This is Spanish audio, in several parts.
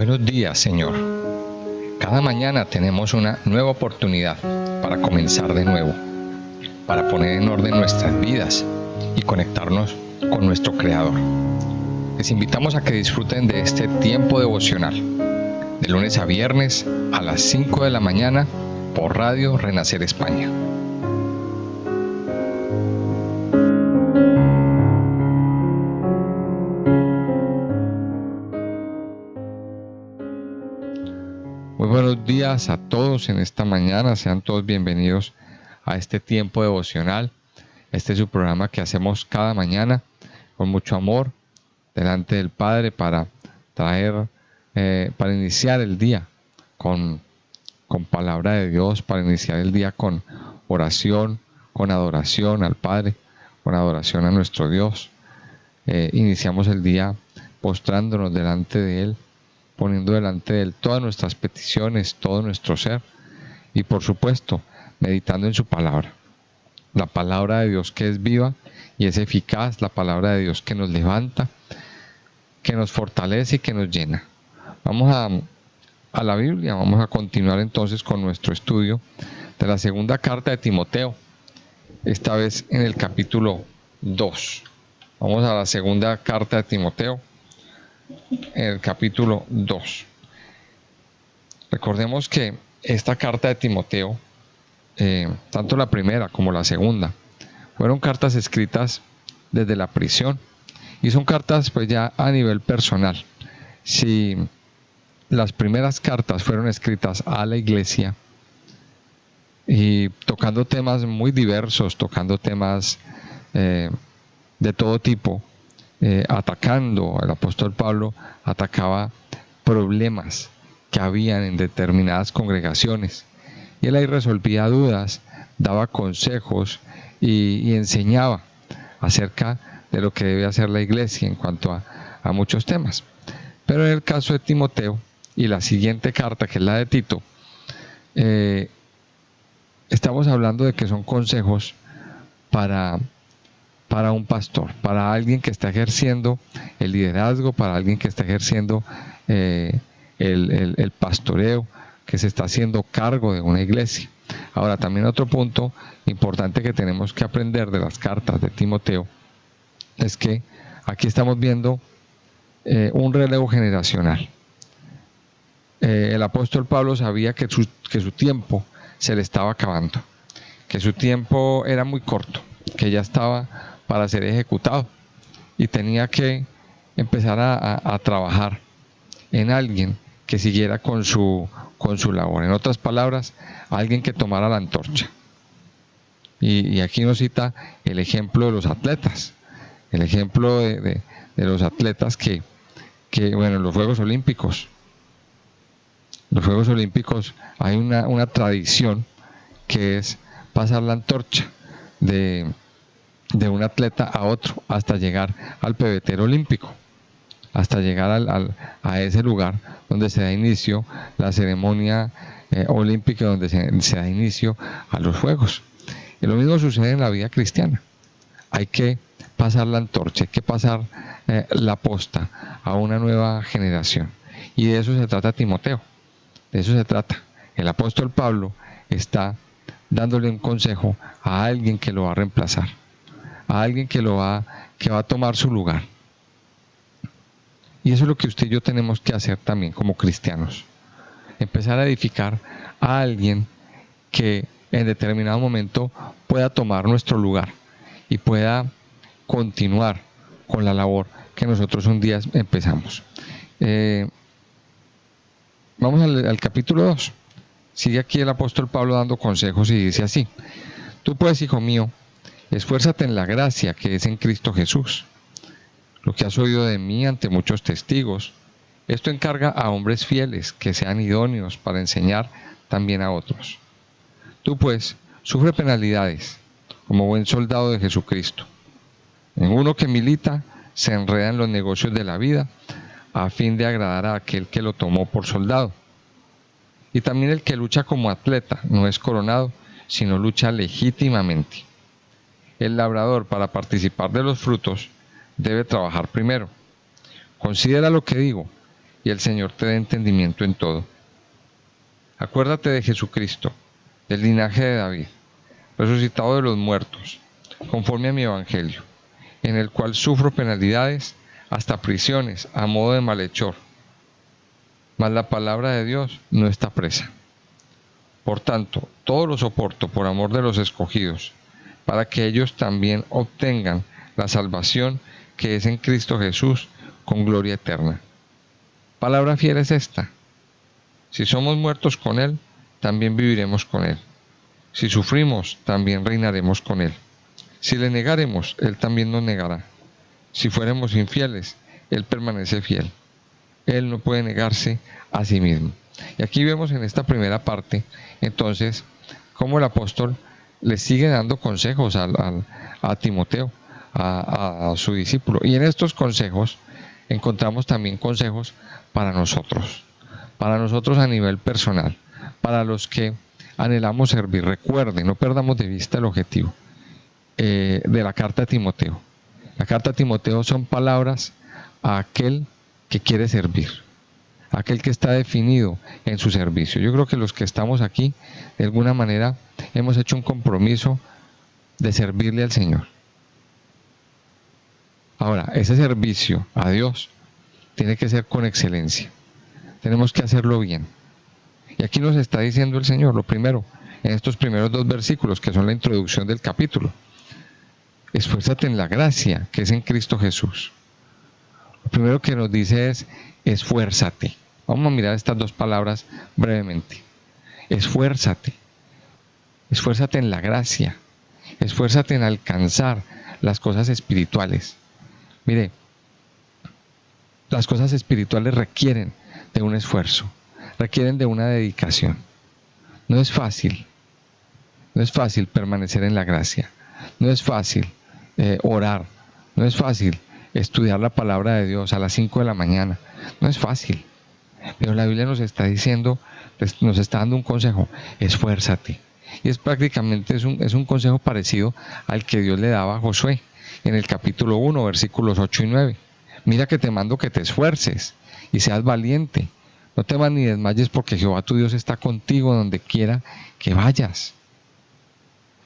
Buenos días, Señor. Cada mañana tenemos una nueva oportunidad para comenzar de nuevo, para poner en orden nuestras vidas y conectarnos con nuestro Creador. Les invitamos a que disfruten de este tiempo devocional, de lunes a viernes a las 5 de la mañana por Radio Renacer España. Muy buenos días a todos en esta mañana, sean todos bienvenidos a este tiempo devocional. Este es su programa que hacemos cada mañana con mucho amor delante del Padre para iniciar el día con palabra de Dios, para iniciar el día con oración, con adoración al Padre, con adoración a nuestro Dios. Iniciamos el día postrándonos delante de Él, poniendo delante de Él todas nuestras peticiones, todo nuestro ser y por supuesto meditando en su palabra. La palabra de Dios que es viva y es eficaz, la palabra de Dios que nos levanta, que nos fortalece y que nos llena. Vamos a la Biblia, vamos a continuar entonces con nuestro estudio de la segunda carta de Timoteo, esta vez en el capítulo 2. Vamos a la segunda carta de Timoteo, en el capítulo 2. Recordemos que esta carta de Timoteo, tanto la primera como la segunda, fueron cartas escritas desde la prisión y son cartas pues ya a nivel personal. Si las primeras cartas fueron escritas a la iglesia y tocando temas muy diversos, tocando temas de todo tipo, atacando, el apóstol Pablo atacaba problemas que habían en determinadas congregaciones y él ahí resolvía dudas, daba consejos y enseñaba acerca de lo que debe hacer la iglesia en cuanto a muchos temas. Pero en el caso de Timoteo y la siguiente carta, que es la de Tito, estamos hablando de que son consejos para un pastor, para alguien que está ejerciendo el liderazgo, para alguien que está ejerciendo el pastoreo, que se está haciendo cargo de una iglesia. Ahora, también otro punto importante que tenemos que aprender de las cartas de Timoteo es que aquí estamos viendo un relevo generacional. El apóstol Pablo sabía que su tiempo se le estaba acabando, que su tiempo era muy corto, que ya estaba para ser ejecutado y tenía que empezar a trabajar en alguien que siguiera con su labor. En otras palabras, alguien que tomara la antorcha. Y aquí nos cita el ejemplo de los atletas, el ejemplo de los atletas que bueno, en los Juegos Olímpicos hay una tradición que es pasar la antorcha de un atleta a otro hasta llegar al pebetero olímpico, hasta llegar a ese lugar donde se da inicio la ceremonia olímpica, donde se da inicio a los Juegos. Y lo mismo sucede en la vida cristiana. Hay que pasar la antorcha, hay que pasar la posta a una nueva generación. Y de eso se trata Timoteo, de eso se trata. El apóstol Pablo está dándole un consejo a alguien que lo va a reemplazar, a alguien que va a tomar su lugar. Y eso es lo que usted y yo tenemos que hacer también como cristianos. Empezar a edificar a alguien que en determinado momento pueda tomar nuestro lugar y pueda continuar con la labor que nosotros un día empezamos. Vamos al capítulo 2. Sigue aquí el apóstol Pablo dando consejos y dice así: Tú pues, hijo mío, esfuérzate en la gracia que es en Cristo Jesús. Lo que has oído de mí ante muchos testigos, esto encarga a hombres fieles que sean idóneos para enseñar también a otros. Tú pues, sufre penalidades como buen soldado de Jesucristo. Ninguno que milita se enreda en los negocios de la vida a fin de agradar a aquel que lo tomó por soldado. Y también el que lucha como atleta no es coronado, sino lucha legítimamente. El labrador, para participar de los frutos, debe trabajar primero. Considera lo que digo, y el Señor te dé entendimiento en todo. Acuérdate de Jesucristo, del linaje de David, resucitado de los muertos, conforme a mi evangelio, en el cual sufro penalidades, hasta prisiones, a modo de malhechor. Mas la palabra de Dios no está presa. Por tanto, todo lo soporto por amor de los escogidos, para que ellos también obtengan la salvación que es en Cristo Jesús, con gloria eterna. Palabra fiel es esta: si somos muertos con Él, también viviremos con Él. Si sufrimos, también reinaremos con Él. Si le negaremos, Él también nos negará. Si fuéramos infieles, Él permanece fiel. Él no puede negarse a sí mismo. Y aquí vemos en esta primera parte, entonces, cómo el apóstol le sigue dando consejos a Timoteo, a su discípulo. Y en estos consejos encontramos también consejos para nosotros a nivel personal, para los que anhelamos servir. Recuerden, no perdamos de vista el objetivo de la carta a Timoteo. La carta a Timoteo son palabras a aquel que quiere servir, aquel que está definido en su servicio. Yo creo que los que estamos aquí, de alguna manera, hemos hecho un compromiso de servirle al Señor. Ahora, ese servicio a Dios tiene que ser con excelencia. Tenemos que hacerlo bien. Y aquí nos está diciendo el Señor, lo primero, en estos primeros 2 versículos, que son la introducción del capítulo: esfuérzate en la gracia que es en Cristo Jesús. Lo primero que nos dice es: esfuérzate. Vamos a mirar estas 2 palabras brevemente. Esfuérzate. Esfuérzate en la gracia. Esfuérzate en alcanzar las cosas espirituales. Mire, las cosas espirituales requieren de un esfuerzo, requieren de una dedicación. No es fácil permanecer en la gracia. No es fácil orar. No es fácil estudiar la palabra de Dios a las 5 de la mañana. No es fácil. Pero la Biblia nos está diciendo, nos está dando un consejo: esfuérzate. Y es prácticamente es un consejo parecido al que Dios le daba a Josué en el capítulo 1, versículos 8 y 9. Mira que te mando que te esfuerces y seas valiente. No temas ni desmayes, porque Jehová tu Dios está contigo donde quiera que vayas.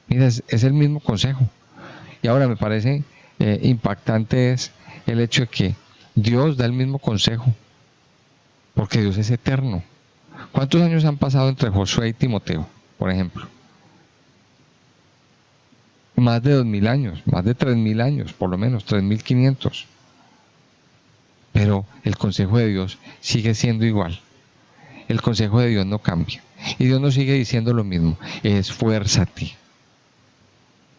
Mira, es el mismo consejo. Y ahora me parece impactante es el hecho de que Dios da el mismo consejo, porque Dios es eterno. ¿Cuántos años han pasado entre Josué y Timoteo, por ejemplo? Más de 2000 años, más de 3000 años, por lo menos 3500. Pero el consejo de Dios sigue siendo igual. El consejo de Dios no cambia. Y Dios nos sigue diciendo lo mismo: esfuérzate.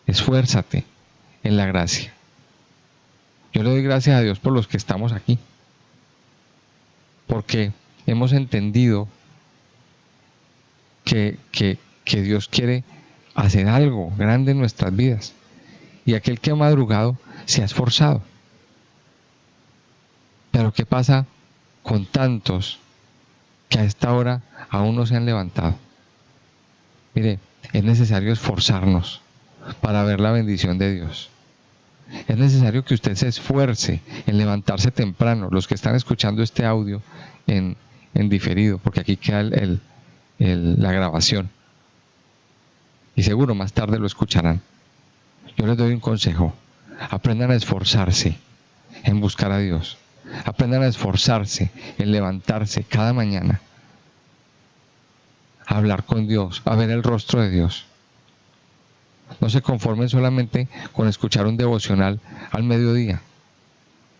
Esfuérzate en la gracia. Yo le doy gracias a Dios por los que estamos aquí, porque hemos entendido que Dios quiere hacer algo grande en nuestras vidas, y aquel que ha madrugado se ha esforzado. Pero ¿qué pasa con tantos que a esta hora aún no se han levantado? Mire, es necesario esforzarnos para ver la bendición de Dios. Es necesario que usted se esfuerce en levantarse temprano. Los que están escuchando este audio en diferido, porque aquí queda la grabación, y seguro más tarde lo escucharán. Yo les doy un consejo: aprendan a esforzarse en buscar a Dios. Aprendan a esforzarse en levantarse cada mañana, a hablar con Dios, a ver el rostro de Dios. No se conformen solamente con escuchar un devocional al mediodía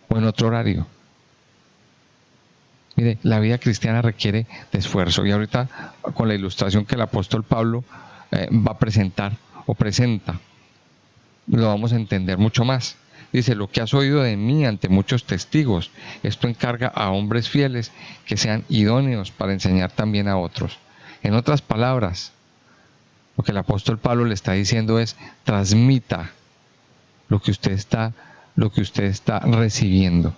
o en otro horario. Mire, la vida cristiana requiere de esfuerzo, y ahorita, con la ilustración que el apóstol Pablo va a presentar o presenta, lo vamos a entender mucho más. Dice: lo que has oído de mí ante muchos testigos, esto encarga a hombres fieles que sean idóneos para enseñar también a otros. En otras palabras, lo que el apóstol Pablo le está diciendo es: transmita lo que usted está recibiendo.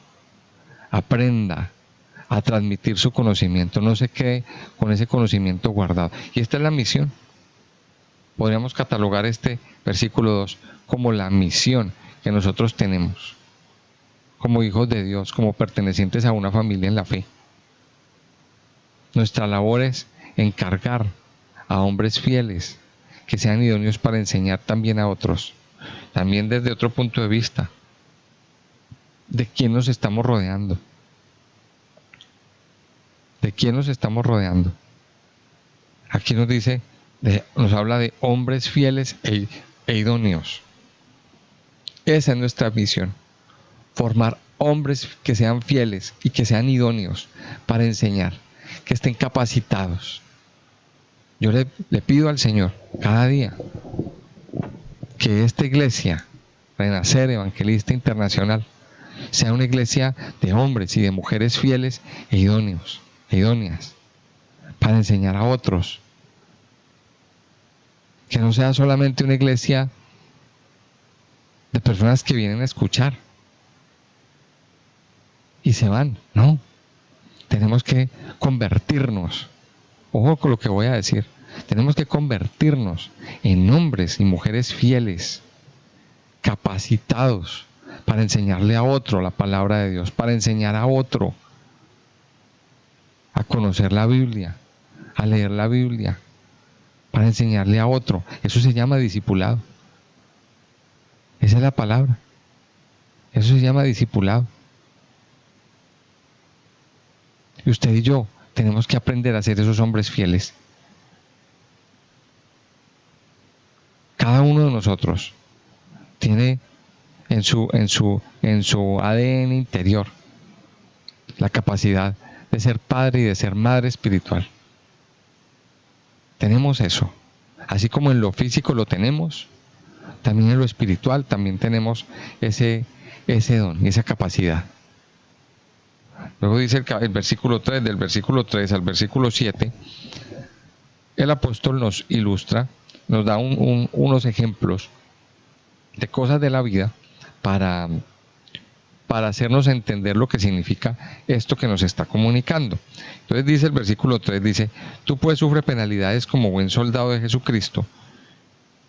Aprenda a transmitir su conocimiento. No se quede con ese conocimiento guardado. Y esta es la misión. Podríamos catalogar este versículo 2 como la misión que nosotros tenemos como hijos de Dios, como pertenecientes a una familia en la fe. Nuestra labor es encargar a hombres fieles que sean idóneos para enseñar también a otros, también desde otro punto de vista, de quién nos estamos rodeando, de quién nos estamos rodeando. Aquí nos dice, nos habla de hombres fieles e idóneos. Esa es nuestra misión, formar hombres que sean fieles y que sean idóneos para enseñar, que estén capacitados. Yo le pido al Señor cada día que esta iglesia, Renacer Evangelista Internacional, sea una iglesia de hombres y de mujeres fieles e idóneos, e idóneas, para enseñar a otros. Que no sea solamente una iglesia de personas que vienen a escuchar y se van. No, tenemos que convertirnos. Ojo con lo que voy a decir. Tenemos que convertirnos en hombres y mujeres fieles, capacitados para enseñarle a otro la palabra de Dios, para enseñar a otro a conocer la Biblia, a leer la Biblia, para enseñarle a otro. Eso se llama discipulado. Esa es la palabra. Eso se llama discipulado. Y usted y yo tenemos que aprender a ser esos hombres fieles. Cada uno de nosotros tiene en su ADN interior la capacidad de ser padre y de ser madre espiritual. Tenemos eso. Así como en lo físico lo tenemos, también en lo espiritual también tenemos ese don y esa capacidad. Luego dice el versículo 3, del versículo 3 al versículo 7, el apóstol nos ilustra, nos da unos ejemplos de cosas de la vida para hacernos entender lo que significa esto que nos está comunicando. Entonces dice el versículo 3, dice, tú pues sufre penalidades como buen soldado de Jesucristo.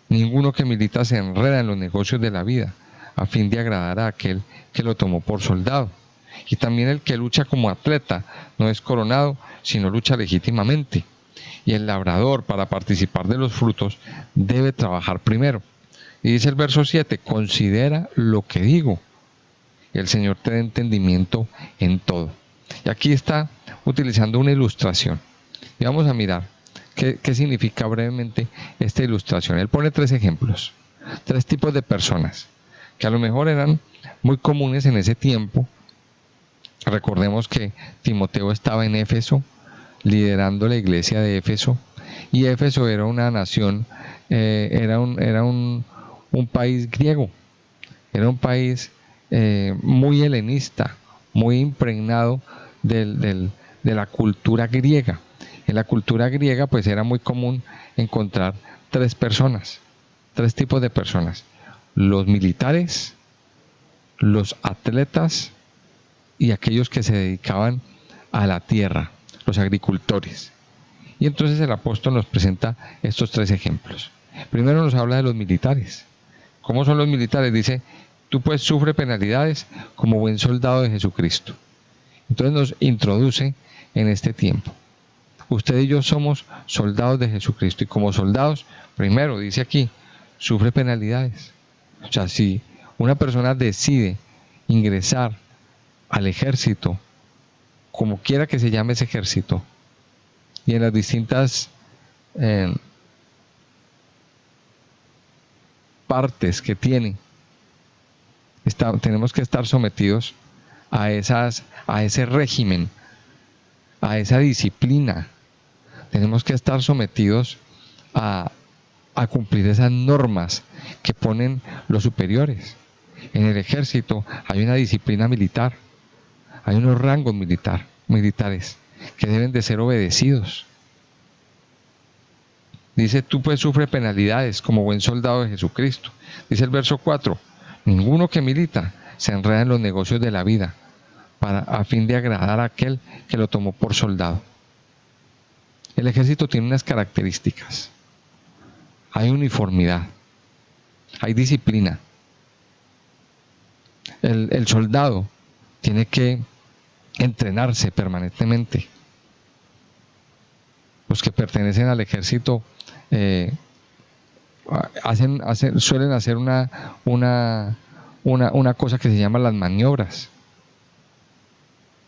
Ninguno que milita se enreda en los negocios de la vida, a fin de agradar a aquel que lo tomó por soldado. Y también el que lucha como atleta no es coronado, sino lucha legítimamente. Y el labrador, para participar de los frutos, debe trabajar primero. Y dice el verso 7, considera lo que digo. El Señor te dé entendimiento en todo. Y aquí está utilizando una ilustración. Y vamos a mirar qué significa brevemente esta ilustración. Él pone 3 ejemplos, 3 tipos de personas, que a lo mejor eran muy comunes en ese tiempo. Recordemos que Timoteo estaba en Éfeso, liderando la iglesia de Éfeso, y Éfeso era una nación, era un país griego, era un país muy helenista, muy impregnado de la cultura griega. En la cultura griega pues era muy común encontrar 3 personas, 3 tipos de personas: los militares, los atletas y aquellos que se dedicaban a la tierra, los agricultores. Y entonces el apóstol nos presenta estos 3 ejemplos. Primero nos habla de los militares. ¿Cómo son los militares? Dice, tú pues sufre penalidades como buen soldado de Jesucristo. Entonces nos introduce en este tiempo. Usted y yo somos soldados de Jesucristo, y como soldados, primero dice aquí, sufre penalidades. O sea, si una persona decide ingresar al ejército, como quiera que se llame ese ejército, y en las distintas partes que tiene, tenemos que estar sometidos a ese régimen, a esa disciplina. Tenemos que estar sometidos a cumplir esas normas que ponen los superiores. En el ejército hay una disciplina militar, hay unos rangos militares que deben de ser obedecidos. Dice, tú pues sufre penalidades como buen soldado de Jesucristo. Dice el verso 4, ninguno que milita se enreda en los negocios de la vida, a fin de agradar a aquel que lo tomó por soldado. El ejército tiene unas características. Hay uniformidad, hay disciplina. El soldado tiene que entrenarse permanentemente. Los que pertenecen al ejército suelen hacer una cosa que se llama las maniobras.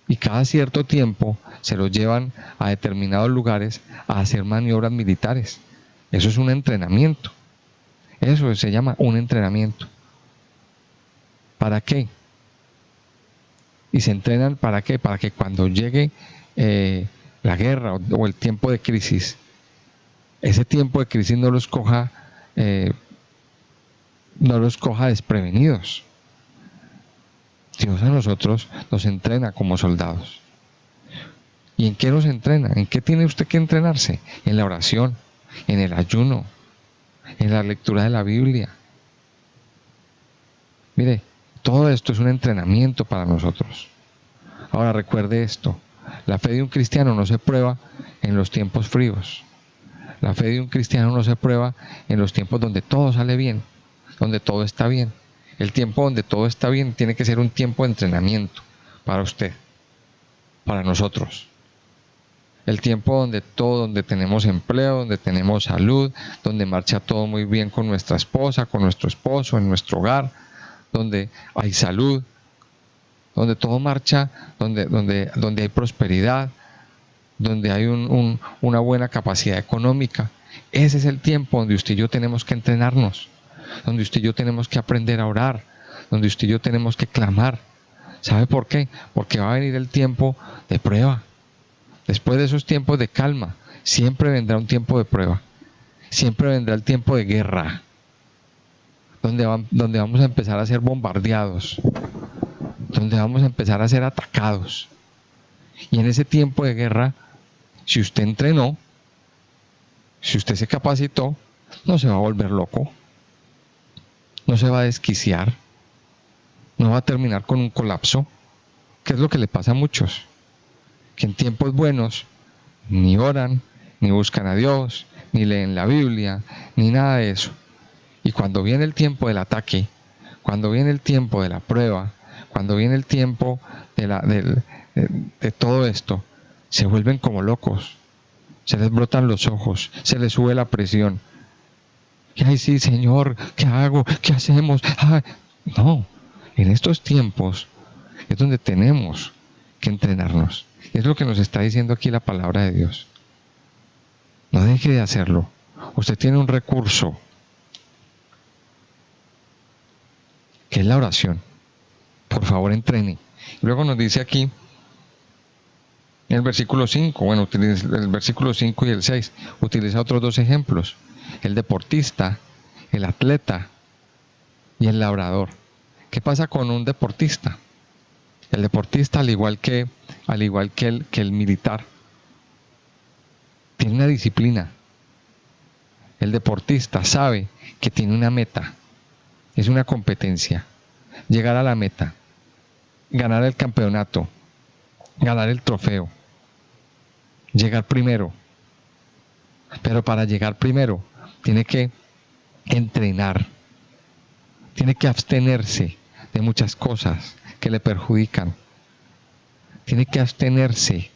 Y cada cierto tiempo se los llevan a determinados lugares a hacer maniobras militares. Eso es un entrenamiento. Eso se llama un entrenamiento. ¿Para qué? Y se entrenan ¿para qué? Para que cuando llegue la guerra o el tiempo de crisis, ese tiempo de crisis no los coja desprevenidos. Dios a nosotros nos entrena como soldados. ¿Y en qué nos entrena? ¿En qué tiene usted que entrenarse? En la oración, en el ayuno, en la lectura de la Biblia. Mire, todo esto es un entrenamiento para nosotros. Ahora recuerde esto, la fe de un cristiano no se prueba en los tiempos fríos. La fe de un cristiano no se prueba en los tiempos donde todo sale bien, donde todo está bien. El tiempo donde todo está bien tiene que ser un tiempo de entrenamiento para usted, para nosotros. El tiempo donde tenemos empleo, donde tenemos salud, donde marcha todo muy bien con nuestra esposa, con nuestro esposo, en nuestro hogar, donde hay salud, donde todo marcha, donde hay prosperidad, donde hay una buena capacidad económica. Ese es el tiempo donde usted y yo tenemos que entrenarnos, donde usted y yo tenemos que aprender a orar, donde usted y yo tenemos que clamar. ¿Sabe por qué? Porque va a venir el tiempo de prueba. Después de esos tiempos de calma, siempre vendrá un tiempo de prueba. Siempre vendrá el tiempo de guerra, donde vamos a empezar a ser bombardeados, donde vamos a empezar a ser atacados. Y en ese tiempo de guerra, si usted entrenó, si usted se capacitó, no se va a volver loco, no se va a desquiciar, no va a terminar con un colapso, que es lo que le pasa a muchos, que en tiempos buenos ni oran, ni buscan a Dios, ni leen la Biblia, ni nada de eso. Y cuando viene el tiempo del ataque, cuando viene el tiempo de la prueba, cuando viene el tiempo de todo esto, se vuelven como locos, se les brotan los ojos, se les sube la presión. Y ay, sí, Señor, ¿qué hago? ¿Qué hacemos? Ay, no, en estos tiempos es donde tenemos que entrenarnos. Y es lo que nos está diciendo aquí la palabra de Dios. No deje de hacerlo. Usted tiene un recurso, que es la oración. Por favor, entrene. Luego nos dice aquí, en el versículo 5, bueno, utiliza el versículo 5 y el 6, utiliza otros dos ejemplos. El deportista, el atleta y el labrador. ¿Qué pasa con un deportista? El deportista, al igual que el militar, tiene una disciplina. El deportista sabe que tiene una meta. Es una competencia. Llegar a la meta. Ganar el campeonato. Ganar el trofeo. Llegar primero. Pero para llegar primero, tiene que entrenar. Tiene que abstenerse de muchas cosas que le perjudican. Tiene que abstenerse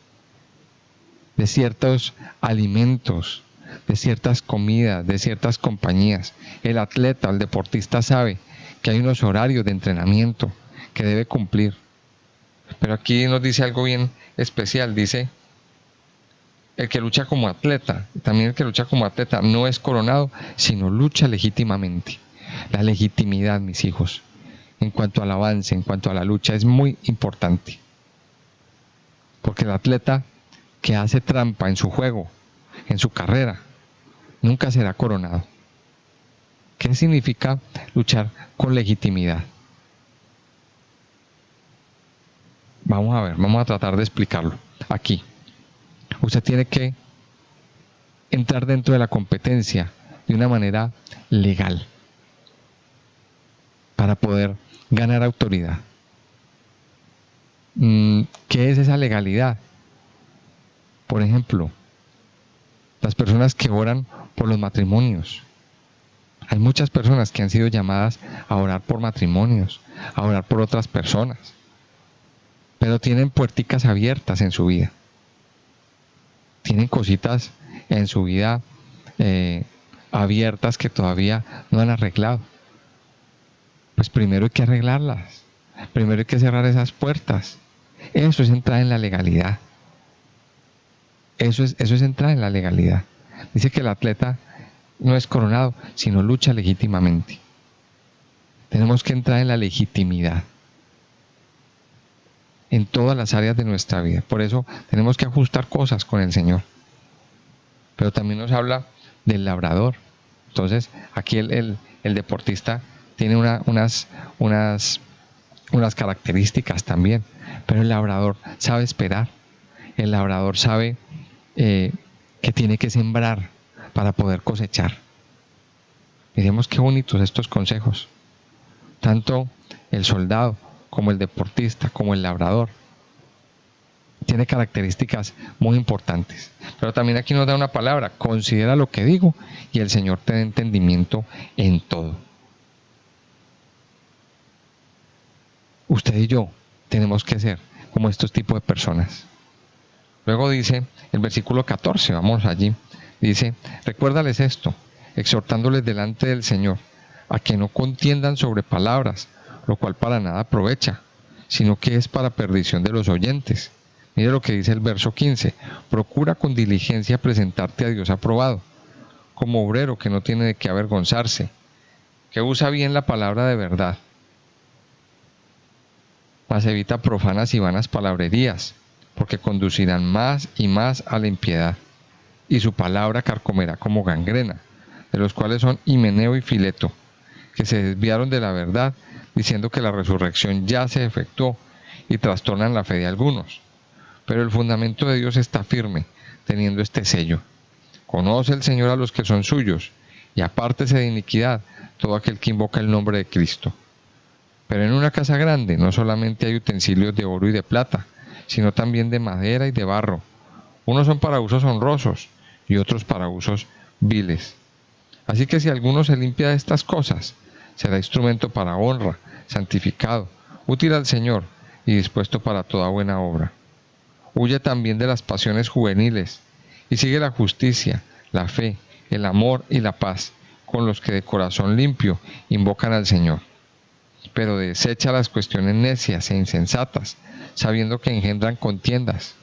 de ciertos alimentos, de ciertas comidas, de ciertas compañías. El atleta, el deportista sabe que hay unos horarios de entrenamiento que debe cumplir. Pero aquí nos dice algo bien especial, dice, el que lucha como atleta, también el que lucha como atleta no es coronado, sino lucha legítimamente. La legitimidad, mis hijos, en cuanto al avance, en cuanto a la lucha, es muy importante. Porque el atleta que hace trampa en su juego, en su carrera, nunca será coronado. ¿Qué significa luchar con legitimidad? Vamos a ver, vamos a tratar de explicarlo aquí. Usted tiene que entrar dentro de la competencia de una manera legal para poder ganar autoridad. ¿Qué es esa legalidad? Por ejemplo, las personas que oran por los matrimonios. Hay muchas personas que han sido llamadas a orar por matrimonios, a orar por otras personas, pero tienen puerticas abiertas en su vida. Tienen cositas en su vida abiertas que todavía no han arreglado. Pues primero hay que arreglarlas, primero hay que cerrar esas puertas. Eso es entrar en la legalidad. Eso es entrar en la legalidad. Dice que el atleta no es coronado, sino lucha legítimamente. Tenemos que entrar en la legitimidad en todas las áreas de nuestra vida. Por eso tenemos que ajustar cosas con el Señor. Pero también nos habla del labrador. Entonces, aquí el deportista tiene unas características también. Pero el labrador sabe esperar. El labrador sabe que tiene que sembrar para poder cosechar. Miremos qué bonitos estos consejos. Tanto el soldado como el deportista, como el labrador, tiene características muy importantes. Pero también aquí nos da una palabra: considera lo que digo y el Señor te dé entendimiento en todo. Usted y yo tenemos que ser como estos tipos de personas. Luego dice el versículo 14, vamos allí, dice: recuérdales esto, exhortándoles delante del Señor, a que no contiendan sobre palabras, lo cual para nada aprovecha, sino que es para perdición de los oyentes. Mire lo que dice el verso 15: procura con diligencia presentarte a Dios aprobado, como obrero que no tiene de qué avergonzarse, que usa bien la palabra de verdad, mas evita profanas y vanas palabrerías, porque conducirán más y más a la impiedad, y su palabra carcomerá como gangrena, de los cuales son Himeneo y Fileto, que se desviaron de la verdad, diciendo que la resurrección ya se efectuó, y trastornan la fe de algunos. Pero el fundamento de Dios está firme, teniendo este sello: conoce el Señor a los que son suyos, y apártese de iniquidad todo aquel que invoca el nombre de Cristo. Pero en una casa grande no solamente hay utensilios de oro y de plata, sino también de madera y de barro. Unos son para usos honrosos y otros para usos viles. Así que si alguno se limpia de estas cosas, será instrumento para honra, santificado, útil al Señor y dispuesto para toda buena obra. Huye también de las pasiones juveniles y sigue la justicia, la fe, el amor y la paz, con los que de corazón limpio invocan al Señor. Pero desecha las cuestiones necias e insensatas, sabiendo que engendran contiendas.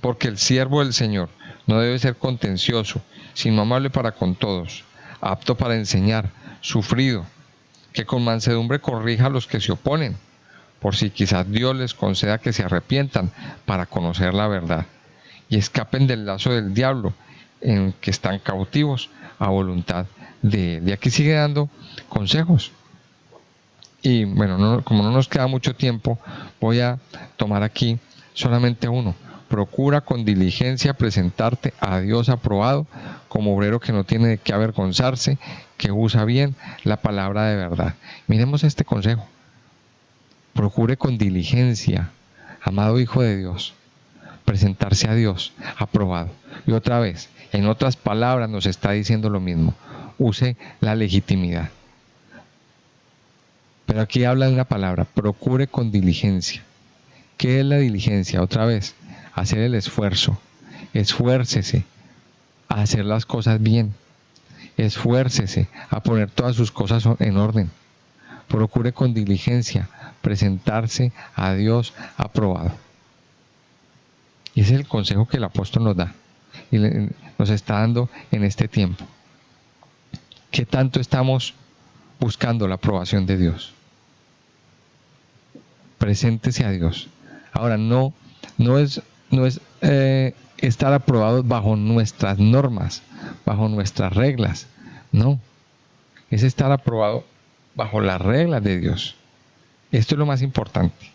Porque el siervo del Señor no debe ser contencioso, sino amable para con todos, apto para enseñar, sufrido, que con mansedumbre corrija a los que se oponen, por si quizás Dios les conceda que se arrepientan para conocer la verdad, y escapen del lazo del diablo, en que están cautivos a voluntad de él. Y aquí sigue dando consejos. Y bueno, como no nos queda mucho tiempo, voy a tomar aquí solamente uno. Procura con diligencia presentarte a Dios aprobado, como obrero que no tiene de qué avergonzarse, que usa bien la palabra de verdad. Miremos este consejo. Procure con diligencia, amado Hijo de Dios, presentarse a Dios aprobado. Y otra vez, en otras palabras nos está diciendo lo mismo: use la legitimidad. Pero aquí habla de una palabra: procure con diligencia. ¿Qué es la diligencia? Otra vez, hacer el esfuerzo. Esfuércese a hacer las cosas bien. Esfuércese a poner todas sus cosas en orden. Procure con diligencia presentarse a Dios aprobado. Y ese es el consejo que el apóstol nos da y nos está dando en este tiempo. ¿Qué tanto estamos buscando la aprobación de Dios? Preséntese a Dios. Ahora, no es estar aprobados bajo nuestras normas, bajo nuestras reglas. No, es estar aprobado bajo las reglas de Dios. Esto es lo más importante.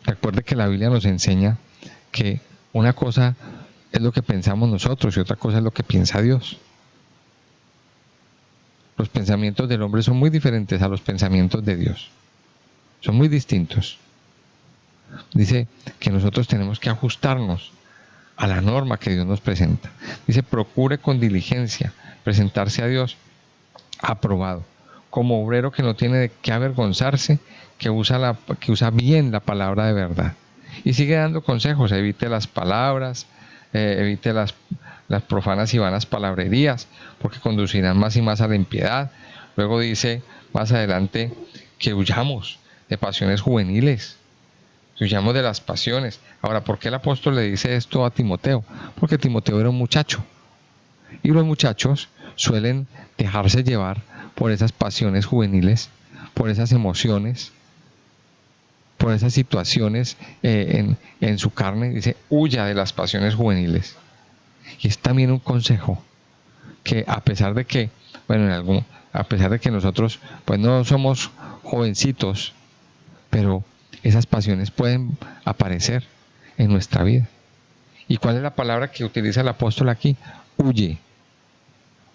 Recuerde que la Biblia nos enseña que una cosa es lo que pensamos nosotros y otra cosa es lo que piensa Dios. Los pensamientos del hombre son muy diferentes a los pensamientos de Dios. Son muy distintos. Dice que nosotros tenemos que ajustarnos a la norma que Dios nos presenta. Dice: procure con diligencia presentarse a Dios aprobado, como obrero que no tiene de qué avergonzarse, que usa bien la palabra de verdad. Y sigue dando consejos: evite las palabras evite las profanas y vanas palabrerías, porque conducirán más y más a la impiedad. Luego dice más adelante que huyamos de pasiones juveniles, que huyamos de las pasiones. Ahora, ¿por qué el apóstol le dice esto a Timoteo? Porque Timoteo era un muchacho, y los muchachos suelen dejarse llevar por esas pasiones juveniles, por esas emociones, por esas situaciones en su carne. Dice, huya de las pasiones juveniles. Y es también un consejo que a pesar de que, bueno, a pesar de que nosotros pues no somos jovencitos, pero esas pasiones pueden aparecer en nuestra vida. ¿Y cuál es la palabra que utiliza el apóstol aquí? Huye.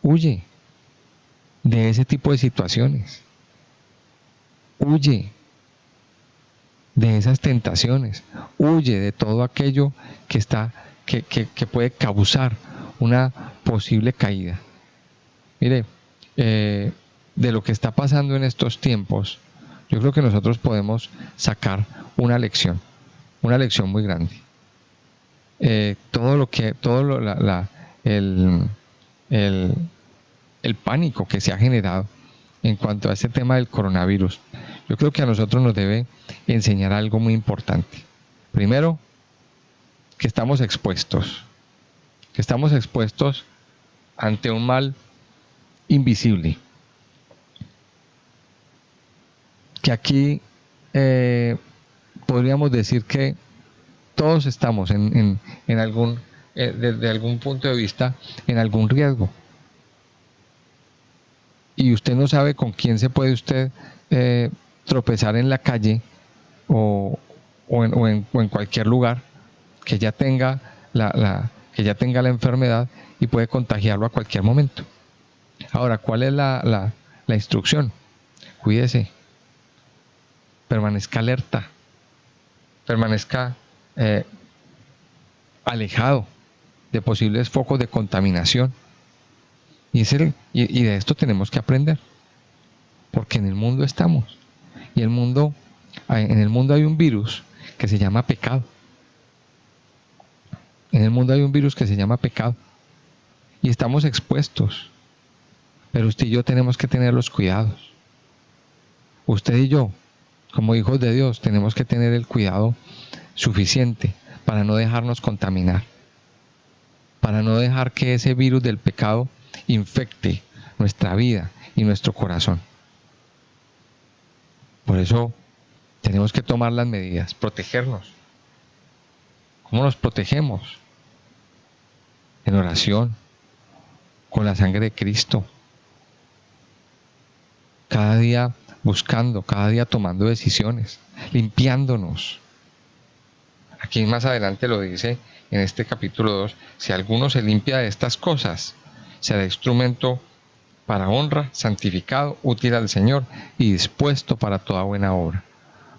Huye de ese tipo de situaciones. Huye de esas tentaciones. Huye de todo aquello que puede causar una posible caída. Mire, de lo que está pasando en estos tiempos, yo creo que nosotros podemos sacar una lección muy grande. El pánico que se ha generado en cuanto a este tema del coronavirus, yo creo que a nosotros nos debe enseñar algo muy importante. Primero, que estamos expuestos ante un mal invisible. Que aquí podríamos decir que todos estamos desde algún punto de vista, en algún riesgo. Y usted no sabe con quién se puede usted tropezar en la calle o en cualquier lugar que ya tenga que ya tenga la enfermedad y puede contagiarlo a cualquier momento. Ahora, ¿cuál es la instrucción? Cuídese, permanezca alerta, permanezca alejado de posibles focos de contaminación. Y de esto tenemos que aprender, porque en el mundo estamos. Y en el mundo hay un virus que se llama pecado. En el mundo hay un virus que se llama pecado. Y estamos expuestos. Pero usted y yo tenemos que tener los cuidados. Usted y yo, como hijos de Dios, tenemos que tener el cuidado suficiente para no dejarnos contaminar. Para no dejar que ese virus del pecado infecte nuestra vida y nuestro corazón. Por eso tenemos que tomar las medidas, protegernos. ¿Cómo nos protegemos? En oración, con la sangre de Cristo. Cada día buscando, cada día tomando decisiones, limpiándonos. Aquí más adelante lo dice en este capítulo 2, si alguno se limpia de estas cosas, será instrumento para honra, santificado, útil al Señor y dispuesto para toda buena obra.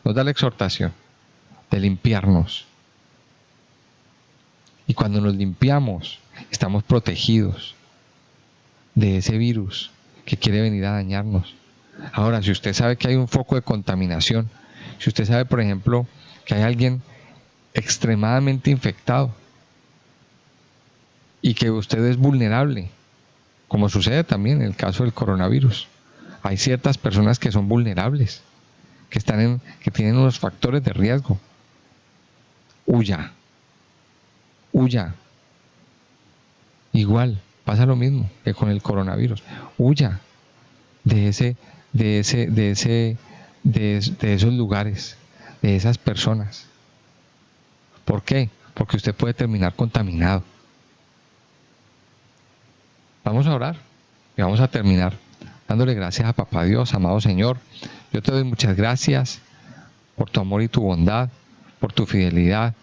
Nos da la exhortación de limpiarnos. Y cuando nos limpiamos, estamos protegidos de ese virus que quiere venir a dañarnos. Ahora, si usted sabe que hay un foco de contaminación, si usted sabe, por ejemplo, que hay alguien extremadamente infectado y que usted es vulnerable, como sucede también en el caso del coronavirus. Hay ciertas personas que son vulnerables, que tienen unos factores de riesgo. Huya. Igual, pasa lo mismo que con el coronavirus. Huya de esos lugares, de esas personas. ¿Por qué? Porque usted puede terminar contaminado. Vamos a orar y vamos a terminar dándole gracias a Papá Dios. Amado Señor, yo te doy muchas gracias por tu amor y tu bondad, por tu fidelidad,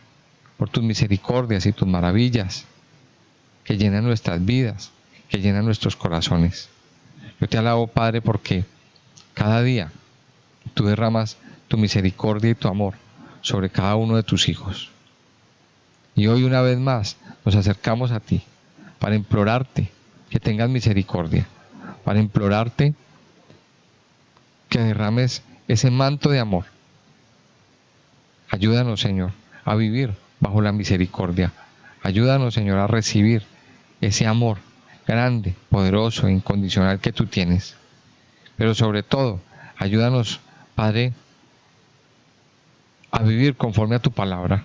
por tus misericordias y tus maravillas que llenan nuestras vidas, que llenan nuestros corazones. Yo te alabo, Padre, porque cada día tú derramas tu misericordia y tu amor sobre cada uno de tus hijos. Y hoy una vez más nos acercamos a ti para implorarte que tengas misericordia, para implorarte que derrames ese manto de amor. Ayúdanos, Señor, a vivir bajo la misericordia. Ayúdanos, Señor, a recibir ese amor grande, poderoso e incondicional que tú tienes. Pero sobre todo, ayúdanos, Padre, a vivir conforme a tu palabra,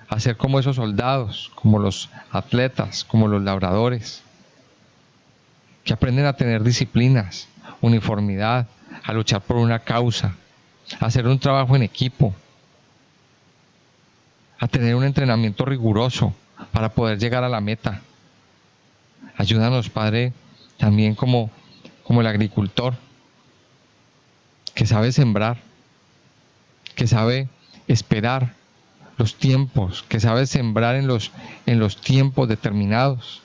a ser como esos soldados, como los atletas, como los labradores, que aprenden a tener disciplinas, uniformidad, a luchar por una causa, a hacer un trabajo en equipo, a tener un entrenamiento riguroso para poder llegar a la meta. Ayúdanos, Padre, también como el agricultor, que sabe sembrar, que sabe esperar los tiempos, que sabe sembrar en los tiempos determinados.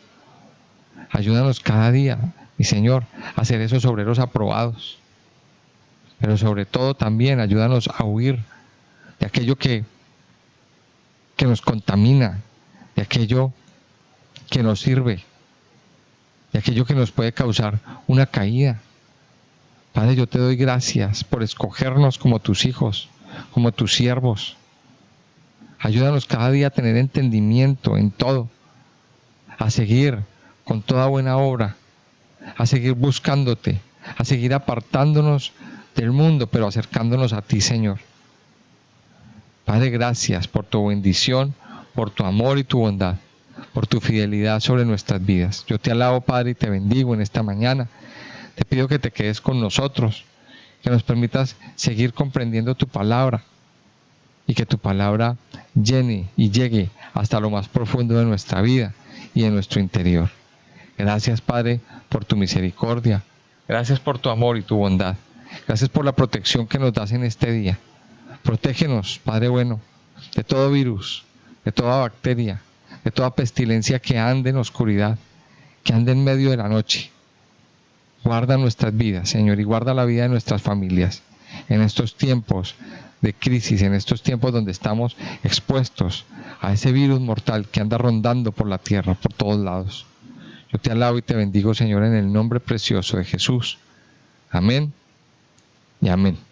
Ayúdanos cada día, mi Señor, a ser esos obreros aprobados. Pero sobre todo también ayúdanos a huir de aquello que nos contamina, de aquello que nos sirve, de aquello que nos puede causar una caída. Padre, yo te doy gracias por escogernos como tus hijos, como tus siervos. Ayúdanos cada día a tener entendimiento en todo, a seguir con toda buena obra, a seguir buscándote, a seguir apartándonos del mundo, pero acercándonos a ti, Señor. Padre, gracias por tu bendición, por tu amor y tu bondad, por tu fidelidad sobre nuestras vidas. Yo te alabo, Padre, y te bendigo en esta mañana. Te pido que te quedes con nosotros, que nos permitas seguir comprendiendo tu palabra y que tu palabra llene y llegue hasta lo más profundo de nuestra vida y de nuestro interior. Gracias, Padre, por tu misericordia. Gracias por tu amor y tu bondad. Gracias por la protección que nos das en este día. Protégenos, Padre bueno, de todo virus, de toda bacteria, de toda pestilencia que ande en oscuridad, que ande en medio de la noche. Guarda nuestras vidas, Señor, y guarda la vida de nuestras familias en estos tiempos de crisis, en estos tiempos donde estamos expuestos a ese virus mortal que anda rondando por la tierra, por todos lados. Yo te alabo y te bendigo, Señor, en el nombre precioso de Jesús. Amén y amén.